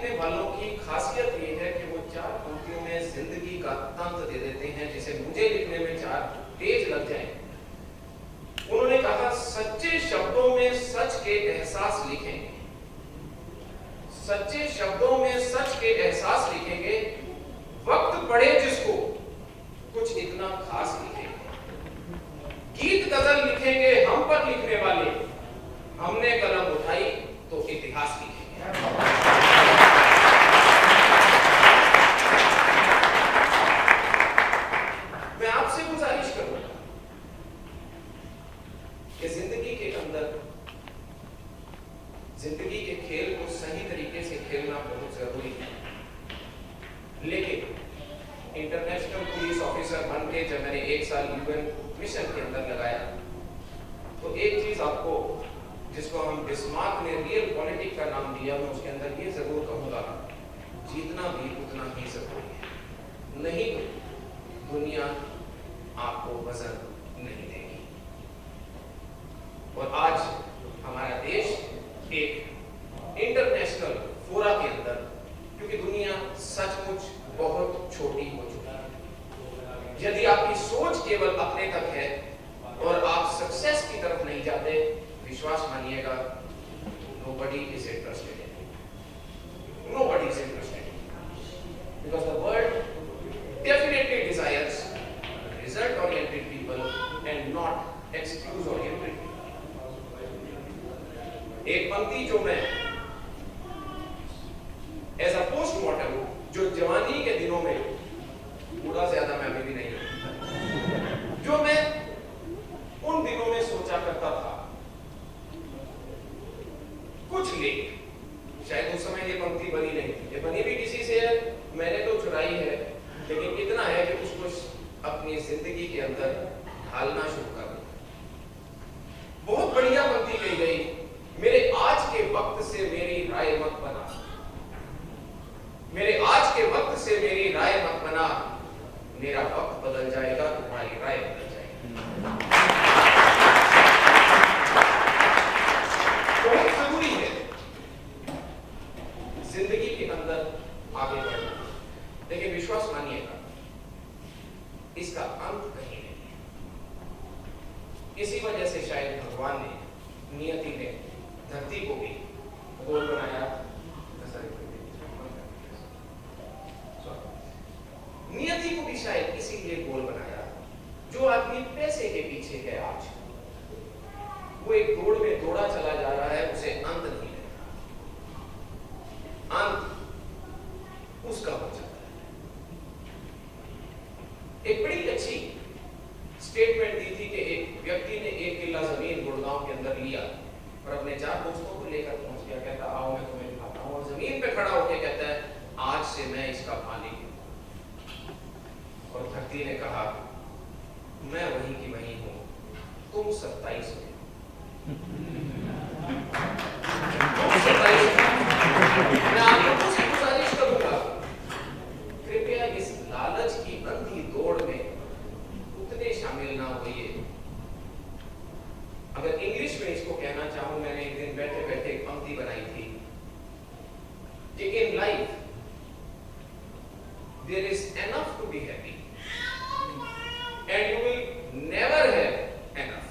लिखने वालों की खासियत ये है कि वो 4 पंक्तियों में जिंदगी का तंत्र दे देते हैं, जिसे मुझे लिखने में 4 पेज लग जाए। उन्होंने कहा, सच्चे शब्दों में सच के एहसास लिखेंगे, सच्चे शब्दों में सच के एहसास लिखेंगे, वक्त पड़े जिसको कुछ इतना खास लिखेंगे, गीत गजल लिखेंगे हम पर लिखने वाले, हमने कलम उठाई तो इतिहास लिखेंगे। मैं आपसे गुजारिश करूंगा कि जिंदगी के अंदर जिंदगी के खेल को सही तरीके से खेलना बहुत जरूरी है। लेकिन इंटरनेशनल पुलिस ऑफिसर बन के जब मैंने 1 साल यूएन मिशन के अंदर लगाया, तो एक चीज आपको, जिसको हम बिस्मार्क ने रियल पॉलिटिक्स का नाम दिया, मैं उसके अंदर ये जरूर कहूंगा, जीतना भी उतना ही जरूरी है, नहीं तो दुनिया आपको वजन नहीं देगी। और आज हमारा देश एक इंटरनेशनल फोरा के अंदर, क्योंकि दुनिया सचमुच बहुत छोटी हो चुकी है, यदि आपकी सोच केवल अपने तक है और आप सक्सेस की तरफ नहीं जाते, विश्वास मानिएगा, nobody is interested in it. Nobody is interested in it. Because the world definitely desires result-oriented people and not excuse-oriented people. एक पंक्ति जो मैं एज अ पोस्टमार्टम, जो जवानी के दिनों में, बूढ़ा ज्यादा मैं अभी भी नहीं हूं, जो मैं उन दिनों में सोचा करता था, कुछ लेख, शायद उस समय ये पंक्ति बनी नहीं थी, ये बनी भी किसी से है, मैंने तो चुराई है, लेकिन इतना है कि उसको अपनी जिंदगी के अंदर ढालना शुरू कर दिया। बहुत बढ़िया पंक्ति कही गई, मेरे आज के वक्त से मेरी राय मत बना, मेरे आज के वक्त से मेरी राय मत बना, मेरा वक्त बदल जाएगा, तुम्हारी राय बदल जाएगी। बहुत जरूरी है जिंदगी के अंदर आगे बढ़ना, लेकिन विश्वास मानिएगा, इसका अंत कहीं नहीं है। इसी वजह से शायद भगवान ने, नियति ने धरती को भी गोल बनाया, नियति को भी शायद इसीलिए गोल बनाया, जो आदमी पैसे के पीछे है आज, वो एक दौड़ में दौड़ा चला जा रहा है, उसे अंत नहीं है, अंत उसका हो जाता है। एक बड़ी अच्छी स्टेटमेंट दी थी कि एक व्यक्ति ने 1 किला जमीन गुड़गांव के अंदर लिया और अपने 4 दोस्तों को लेकर पहुंच गया, कहता आओ मैं तुम्हें दिखाता हूं, और जमीन पे खड़ा होकर कहता है, आज से मैं इसका मालिक हूं। और धरती ने कहा, मैं वही की वही हूं, तुम 27 हो। मैं आप लोगों से गुजारिश करूंगा, कृपया इस लालच की अंधी दौड़ में उतने शामिल ना होइए। अगर इंग्लिश में इसको कहना चाहूं, मैंने एक दिन बैठे बैठे एक पंक्ति बनाई थी कि in life there is enough to be happy and you will never have enough.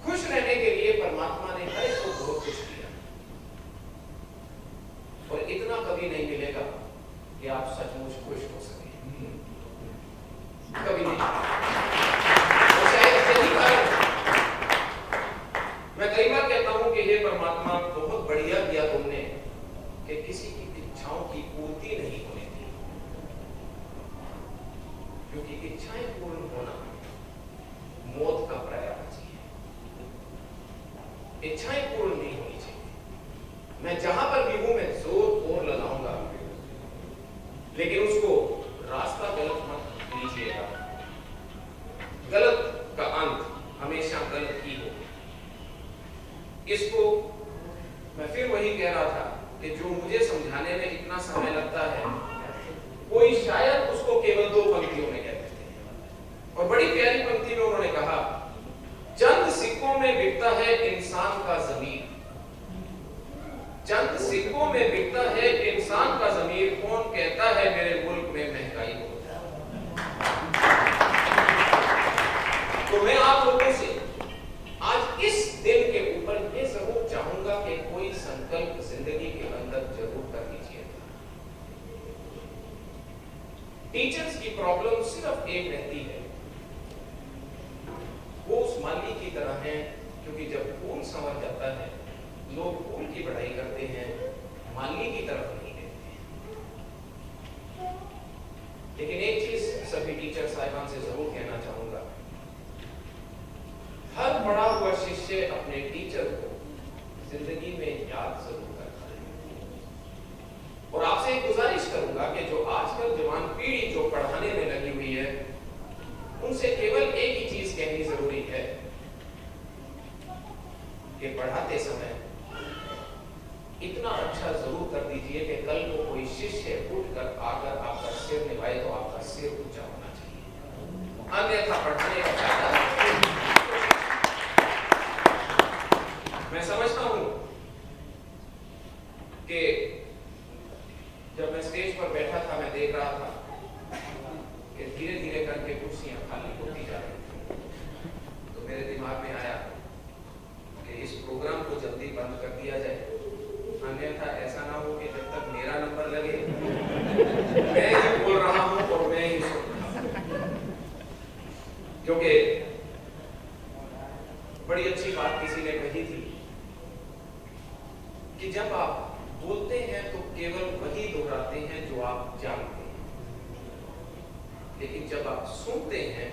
खुश रहने के लिए परमात्मा ने हर एक को बहुत कुछ दिया, और इतना कभी नहीं मिलेगा कि आप सचमुच खुश हो सके, कभी नहीं। तो शायद यही कारण मैं कई बार कहता हूं कि हे परमात्मा, बहुत बढ़िया किया तुमने कि किसी की इच्छाओं की पूर्ति नहीं होने दी, क्योंकि इच्छाएं पूर्ण होना मौत का पर्यायवाची है। इच्छाएं पूर्ण नहीं होनी चाहिए। मैं जहां पर भी हूं, मैं जोर लगाऊंगा, लेकिन उसको रास्ता गलत मत लीजिएगा। गलत का अंत हमेशा गलत ही हो। इसको मैं फिर वही कह रहा था कि जो मुझे समझाने में इतना समय लगता है, कोई शायद उसको केवल 2 पंक्तियों में कहते थे। और बड़ी प्यारी पंक्ति में उन्होंने कहा, चंद सिक्कों में बिकता है इंसान का ज़मीर, चंद सिक्कों में बिकता है इंसान का ज़मीर, कौन कहता है मेरे मुल्क में महंगाई हो। तो मैं आप लोगों से आज इस दिन के ऊपर ये जरूर चाहूंगा कि कोई संकल्प जिंदगी के अंदर जरूर कर लीजिए। टीचर्स की प्रॉब्लम सिर्फ एक रहती है, वो उस माली की तरह है, क्योंकि जब खून संवर जाता है लोग खून की पढ़ाई करते हैं, माली की तरफ नहीं देखते। लेकिन एक चीज सभी टीचर साहिबान से जरूर कहना चाहूंगा, हर पढ़ा हुआ शिष्य अपने टीचर को जिंदगी में याद जरूर करता है। और आपसे एक गुजारिश करूंगा कि जो आजकल जवान पीढ़ी जो पढ़ाने में लगी हुई है, उनसे केवल एक ही चीज कहनी जरूरी है कि पढ़ाते समय इतना अच्छा जरूर कर दीजिए कि कल को कोई शिष्य उठकर आकर आपका सिर निभाए तो आपका सिर ऊंचा होना चाहिए, अन्यथा पढ़ाने का फायदा। मैं समझता हूं कि जब मैं स्टेज पर बैठा था, मैं देख रहा था कि धीरे धीरे करके कुर्सियां खाली होती जा रही थी। तो मेरे दिमाग में आया कि इस प्रोग्राम को जल्दी बंद कर दिया जाए, अन्यथा ऐसा ना हो कि जब तक मेरा नंबर लगे मैं ही बोल रहा हूं और मैं ही सुन रहा हूं। क्योंकि बड़ी अच्छी बात किसी ने कही थी कि जब आप बोलते हैं तो केवल वही दोहराते हैं जो आप जानते हैं, लेकिन जब आप सुनते हैं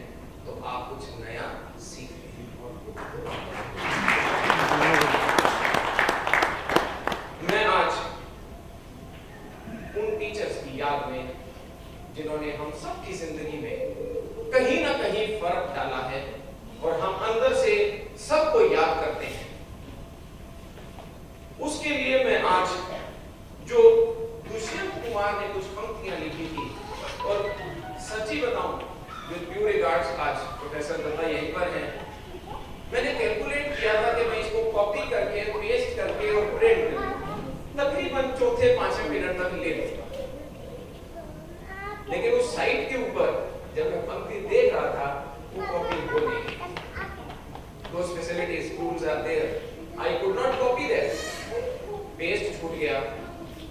तो आप कुछ नया सीखते हैं। मैं आज उन टीचर्स की याद में जिन्होंने हम सबकी जिंदगी में कहीं ना कहीं फर्क डाला है और हम अंदर से सबको याद करते हैं, उसके लिए मैं आज जो दुष्यंत कुमार ने कुछ पंक्तियां लिखी थी, और सच्ची बताऊं विद ड्यू रिगार्ड्स आज प्रोफेसर दत्ता यहीं पर हैं, मैंने कैलकुलेट किया था कि मैं इसको कॉपी करके पेस्ट करके और प्रिंट तकरीबन चौथे पांचवें मिनट तक ले लूंगा। लेकिन उस साइट के ऊपर जब मैं पंक्ति देख रहा था वो कॉपी हो नहीं। Those facilities, schools are there. I could not copy that. Paste छूट गया,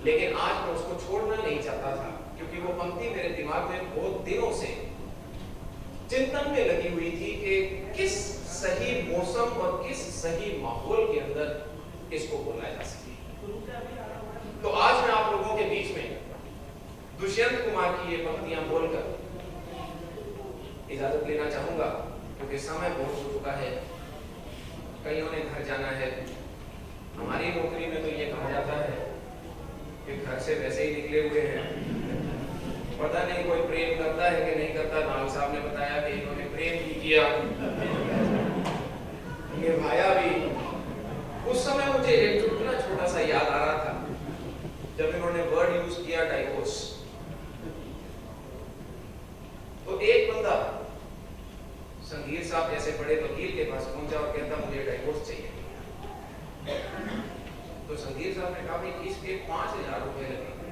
लेकिन आज मैं उसको छोड़ना नहीं चाहता था, क्योंकि वो पंक्ति मेरे दिमाग में बहुत दिनों से चिंतन में लगी हुई थी कि किस सही मौसम और किस सही माहौल के अंदर इसको बोला जा सके। तो आज मैं आप लोगों के बीच में दुष्यंत कुमार की ये पंक्तियां बोलकर इजाजत लेना चाहूंगा, क्योंकि समय बहुत हो चुका है, कईयों ने घर जाना है। हमारी नौकरी में तो ये कहा जाता है कि घर से वैसे ही निकले हुए हैं, पता नहीं कोई प्रेम करता है कि नहीं करता। नाल साहब ने बताया कि इन्होंने प्रेम भी किया, निभाया भी। उस समय मुझे एक चुटकुला छोटा सा याद आ रहा था, जब इन्होंने वर्ड यूज किया डाइवोर्स। तो एक बंदा संगीर साहब जैसे बड़े वकील के पास पहुंचा और कहता मुझे डाइवोर्स चाहिए। तो संगीर साहब ने कहा भाई इसके 5000 रुपए लगेंगे।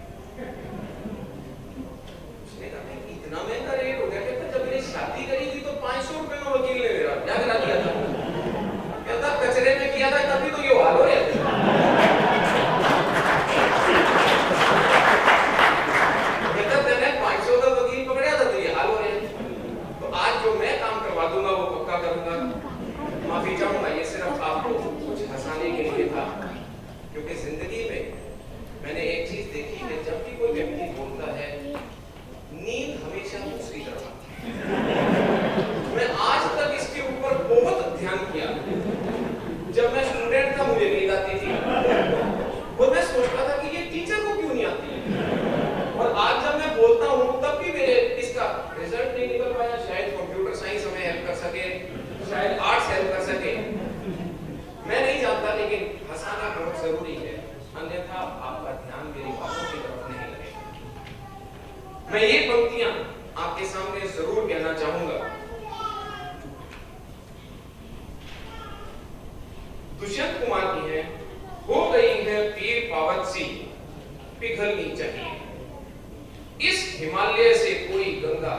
उसने कहा इतना महंगा रेट हो गया। कहता जब मैंने शादी करी थी तो 500 रुपए में वकील ने मेरा क्या करा दिया था। कहता कचरे में किया था तभी तो ये हाल हो रहा था। कहता मैंने 500 का वकील पकड़ा था तो ये हाल हो रहा है। तो आज जो मैं काम करवा दूंगा वो पक्का करूंगा। माफी चाहूंगा, ये सिर्फ आपको कुछ हंसाने के लिए था, क्योंकि जिंदगी में मैंने एक चीज देखी कि जब भी कोई व्यक्ति बोलता है नींद हमेशा दूसरी तरफ आती है। मैं आज तक इसके ऊपर बहुत ध्यान किया। जब मैं स्टूडेंट था मुझे नींद आती थी और मैं सोचता था कि ये टीचर को क्यों नहीं आती है। और आज जब मैं बोलता हूँ तब भी मेरे इसका रिजल्ट नहीं निकल पाया। शायद कंप्यूटर साइंस हमें हेल्प कर सके, शायद आर्ट्स हेल्प कर सके, मैं नहीं जानता। लेकिन हंसाना बहुत जरूरी है, अन्यथा आपका ध्यान मेरी बातों की तरफ नहीं लगेगा। मैं ये पंक्तियां आपके सामने जरूर कहना चाहूंगा। दुष्यंत कुमार की है, हो गई है पीर मोहब्बत सी पिघलनी चाहिए। इस हिमालय से कोई गंगा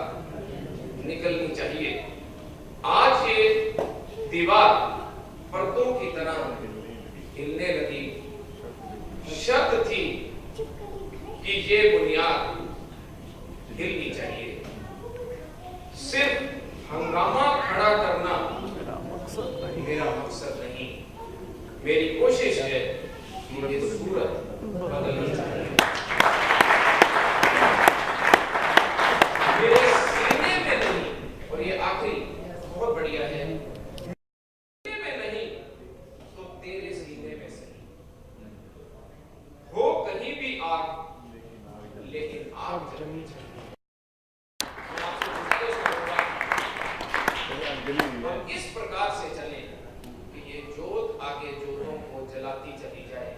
निकलनी चाहिए। आज ये दीवार पर्दों की तरह हिलने लगी। शर्त थी कि ये बुनियाद हिलनी चाहिए। सिर्फ हंगामा खड़ा करना मेरा मकसद नहीं, मेरी कोशिश है कि ये सूरत बदलनी चाहिए। मेरे सीने में नहीं, और ये आखिरी बहुत बढ़िया है, सीने में नहीं तो तेरे सीने में सही। हो कहीं भी आग, लेकिन आग जलनी चाहिए। हम इस प्रकार से चले कि ये जोत आगे जोतों को जलाती चली जाए।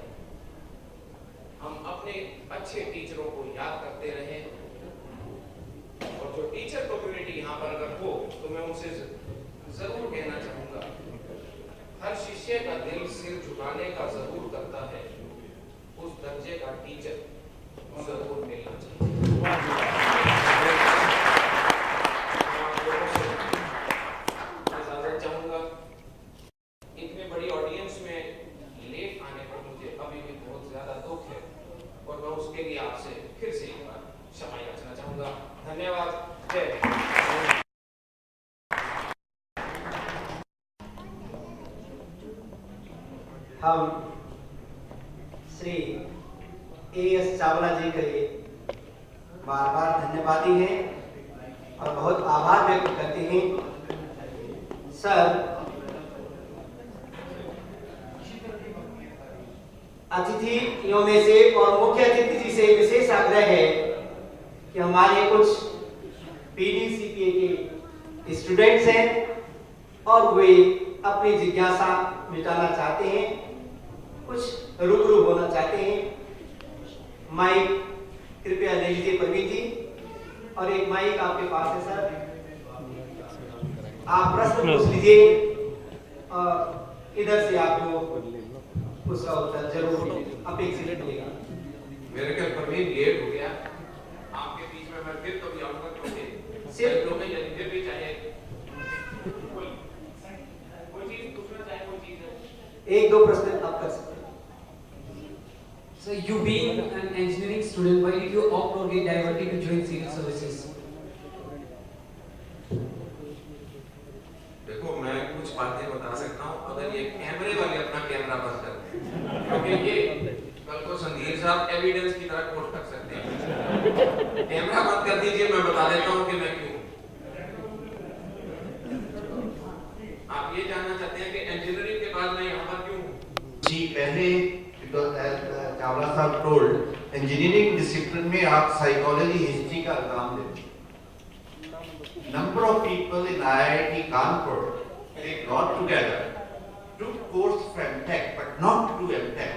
हम अपने अच्छे टीचरों को याद करते रहें, और जो टीचर कम्युनिटी यहाँ पर अगर हो तो मैं उनसे जरूर कहना चाहूंगा, हर शिष्य का दिल सिर झुकाने का जरूर करता है, उस दर्जे का टीचर जरूर मिलना चाहिए। उसके लिए आपसे फिर से एक बार क्षमा याचना चाहूंगा। धन्यवाद। जय हिंद। हम श्री A.S. चावला जी के लिए बार बार धन्यवादी हैं और बहुत आभार व्यक्त करते हैं। सर, अतिथियों में से और मुख्य अतिथि जी से विशेष आग्रह है कि हमारे कुछ PDCPA के स्टूडेंट्स हैं और वे अपनी जिज्ञासा मिटाना चाहते हैं, कुछ रूबरू होना चाहते हैं। माइक कृपया ले लीजिए प्रवीण जी, और एक माइक आपके पास है सर, आप प्रश्न पूछ लीजिए और इधर से आप लोग उसका उत्तर जरूर अपेक्षित मिलेगा। मेरे ख्याल प्रवीण लेट हो गया, आपके बीच में मैं फिर कभी आऊंगा, क्योंकि सिर्फ लोग नहीं जाने फिर भी चाहिए कोई चीज पूछना चाहे, कोई चीज एक दो प्रश्न आप कर सकते हैं। So you being an engineering student, why did you opt or get diverted to join civil services? देखो, मैं कुछ बातें बता सकता हूँ अगर ये कैमरे वाले अपना कैमरा बंद कर दें, क्योंकि ये कल को संधीर साहब एविडेंस की तरह कोर्ट कर सकते हैं। कैमरा बंद कर दीजिए, मैं बता देता हूँ कि मैं क्यों। आप ये जानना चाहते हैं कि इंजीनियरिंग के बाद मैं यहाँ पर क्यों हूँ? जी, पहले चावला साहब टोल्ड, इंजीनियरिंग डिसिप्लिन में आप साइकोलॉजी हिस्ट्री का एग्जाम देते हैं। Number of people in IIT Kanpur, they got together, took course for MTech, but not to do MTech,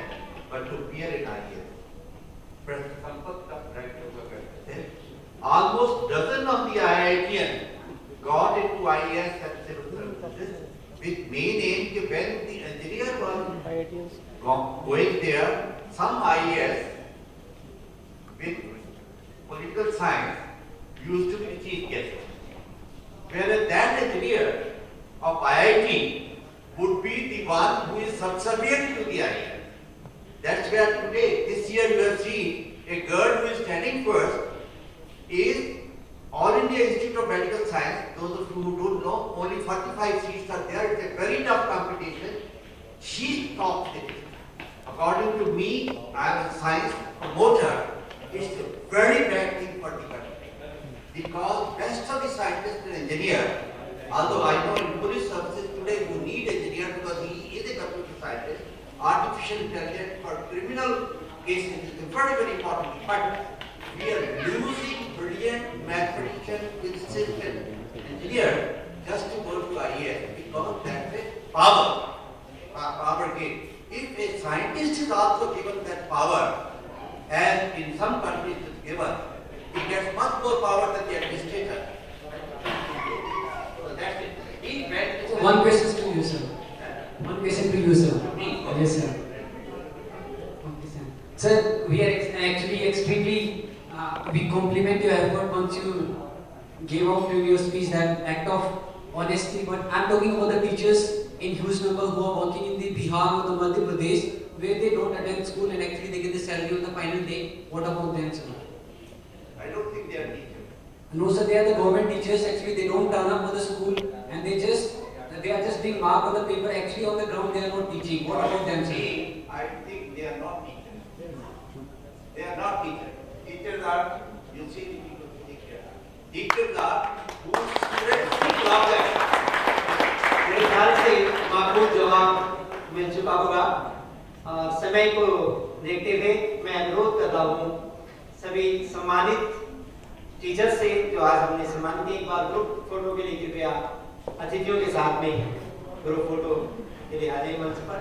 but to appear in IAS. Almost dozen of the IITians got into IAS and civil services with main aim that when the engineer was going there, some IAS with political science used to be chief guest. Whereas that engineer of IIT would be the one who is subservient to the IIT. That's where today, this year you have seen a girl who is standing first is All India Institute of Medical Science. Those of you who don't know, only 45 seats are there. It's a very tough competition. She tops it. According to me, I am a science promoter. It's a very bad thing for the country. Because best of the scientists and engineers, although I know in police services today you need engineer because he is a computer scientist, artificial intelligence for criminal cases is very, very important. But we are losing brilliant mathematicians, physicists and engineers just to go to IAS because that's a power game. If a scientist is also given that power, as in some countries is given, he gets much more power than the administrator. So that's it. One question to you, sir. One question to you, sir. Yes, sir. Okay, sir. Sir, sir, we are actually extremely, we compliment your effort once you gave out in your speech that act of honesty. But I'm talking about the teachers in huge number who are working in the Bihar or the Madhya Pradesh, where they don't attend school and actually they get the salary on the final day. What about them, sir? I don't think they are teachers. No, sir, they are the government teachers. Actually, they don't turn up for the school and they are just being marked on the paper. Actually, on the ground, they are not teaching. What about them, sir? I think they are not teachers. They are not teachers. Teachers are, you see the people who take care. Teachers are who students love them. मेरे ख्याल से माकूल जवाब मिल चुका होगा। समय को देखते हुए मैं अनुरोध कर रहा हूँ सभी सम्मानित टीचर्स से जो आज हमने सम्मानित किए, एक बार ग्रुप फोटो के लिए कृपया अतिथियों के साथ में ग्रुप फोटो के लिए आ जाइए मंच पर।